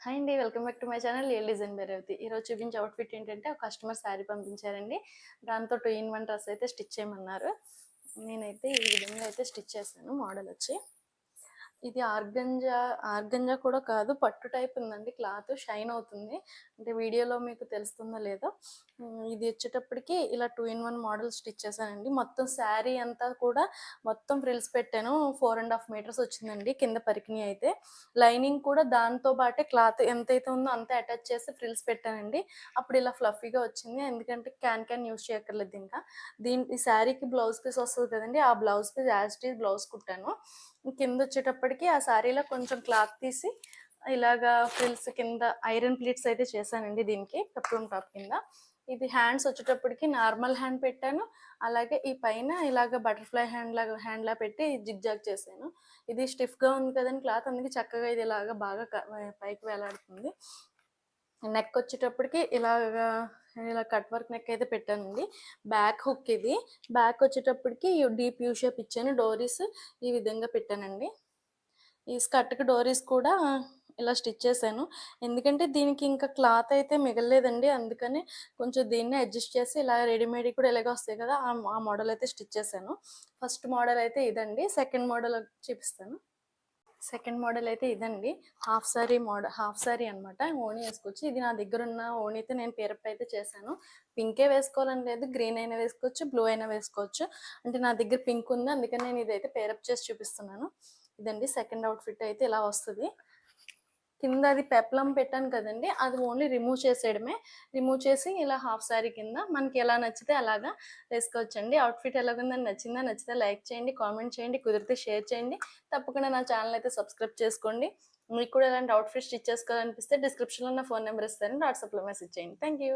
Hi అండి. Welcome back to my channel real design by Revathi. ఈరోజు చూపించే అవుట్‌ఫిట్ ఏంటంటే, ఒక కస్టమర్ శారీ పంపించారండి. దాంతో 2 ఇన్ 1 డ్రెస్ అయితే స్టిచ్ చేయమన్నారు. నేనైతే ఈ విధంగా అయితే స్టిచ్ చేశాను. మోడల్ వచ్చి ఇది ఆర్గంజా కూడా కాదు, పట్టు టైప్ ఉందండి. క్లాత్ షైన్ అవుతుంది. అంటే వీడియోలో మీకు తెలుస్తుందో లేదో. ఇది వచ్చేటప్పటికి ఇలా 2 ఇన్ 1 మోడల్ స్టిచ్ చేశానండి. మొత్తం శారీ అంతా కూడా మొత్తం ఫ్రిల్స్ పెట్టాను. 4.5 మీటర్స్ వచ్చిందండి కింద పరికిణి అయితే. లైనింగ్ కూడా దాంతో పాటే క్లాత్ ఎంతైతే ఉందో అంతే అటాచ్ చేసి ఫ్రిల్స్ పెట్టానండి. అప్పుడు ఇలా ఫ్లఫీగా వచ్చింది. ఎందుకంటే క్యాన్ యూస్ చేయక్కర్లేదు ఇంకా. ఈ శారీకి బ్లౌజ్ పీస్ వస్తుంది కదండి, ఆ blouse piece as it is blouse కుట్టాను. కింద వచ్చేటప్పటికి ఆ శారీలో కొంచెం క్లాత్ తీసి ఇలాగా ఫ్రిల్స్ కింద ఐరన్ ప్లీట్స్ అయితే చేశానండి. దీనికి కప్రూన్ టాప్ కింద. ఇది హ్యాండ్స్ వచ్చేటప్పటికి నార్మల్ హ్యాండ్ పెట్టాను. అలాగే ఈ పైన ఇలాగ బటర్ఫ్లై హ్యాండ్లా పెట్టి జిగ్జాగ్ చేశాను. ఇది స్టిఫ్గా ఉంది కదండి క్లాత్, అందుకే చక్కగా ఇది ఇలాగా బాగా పైకి వేలాడుతుంది. నెక్ వచ్చేటప్పటికి ఇలా కట్ వర్క్ నెక్ అయితే పెట్టానండి. బ్యాక్ హుక్ ఇది. బ్యాక్ వచ్చేటప్పటికి డీప్ యూ షేప్ ఇచ్చాను. డోరీస్ ఈ విధంగా పెట్టానండి. ఈ స్కర్ట్కి డోరీస్ కూడా ఇలా స్టిచ్ చేశాను. ఎందుకంటే దీనికి ఇంకా క్లాత్ అయితే మిగలలేదండి. అందుకని కొంచెం దీన్ని అడ్జస్ట్ చేసి ఇలా రెడీమేడ్ కూడా ఇలాగే వస్తాయి కదా, ఆ మోడల్ అయితే స్టిచ్ చేశాను. ఫస్ట్ మోడల్ అయితే ఇదండి. సెకండ్ మోడల్ చూపిస్తాను. సెకండ్ మోడల్ అయితే ఇదండి. హాఫ్ సారీ అనమాట. ఓణీ వేసుకోవచ్చు. ఇది నా దగ్గర ఉన్న ఓణీ అయితే నేను పేరప్ అయితే చేశాను. పింకే వేసుకోవాలని లేదు, గ్రీన్ అయినా వేసుకోవచ్చు, బ్లూ అయినా వేసుకోవచ్చు. అంటే నా దగ్గర పింక్ ఉంది, అందుకని నేను ఇదైతే పేరప్ చేసి చూపిస్తున్నాను. ఇదండి సెకండ్ అవుట్ఫిట్ అయితే ఇలా వస్తుంది. కింద అది పెప్లం పెట్టాను కదండి, అది ఓన్లీ రిమూవ్ చేసేయడమే. రిమూవ్ చేసి ఇలా హాఫ్ శారీ కింద మనకి ఎలా నచ్చితే అలాగా వేసుకోవచ్చండి. అవుట్ఫిట్ ఎలాగుందని నచ్చితే లైక్ చేయండి, కామెంట్ చేయండి, కుదిరితే షేర్ చేయండి. తప్పకుండా నా ఛానల్ అయితే సబ్స్క్రైబ్ చేసుకోండి. మీకు కూడా ఇలాంటి అవుట్ఫిట్ స్టిచ్ చేసుకోవాలనిపిస్తే డిస్క్రిప్షన్లో నా ఫోన్ నెంబర్ ఇస్తారండి, వాట్సాప్లో మెసేజ్ చేయండి. Thank you.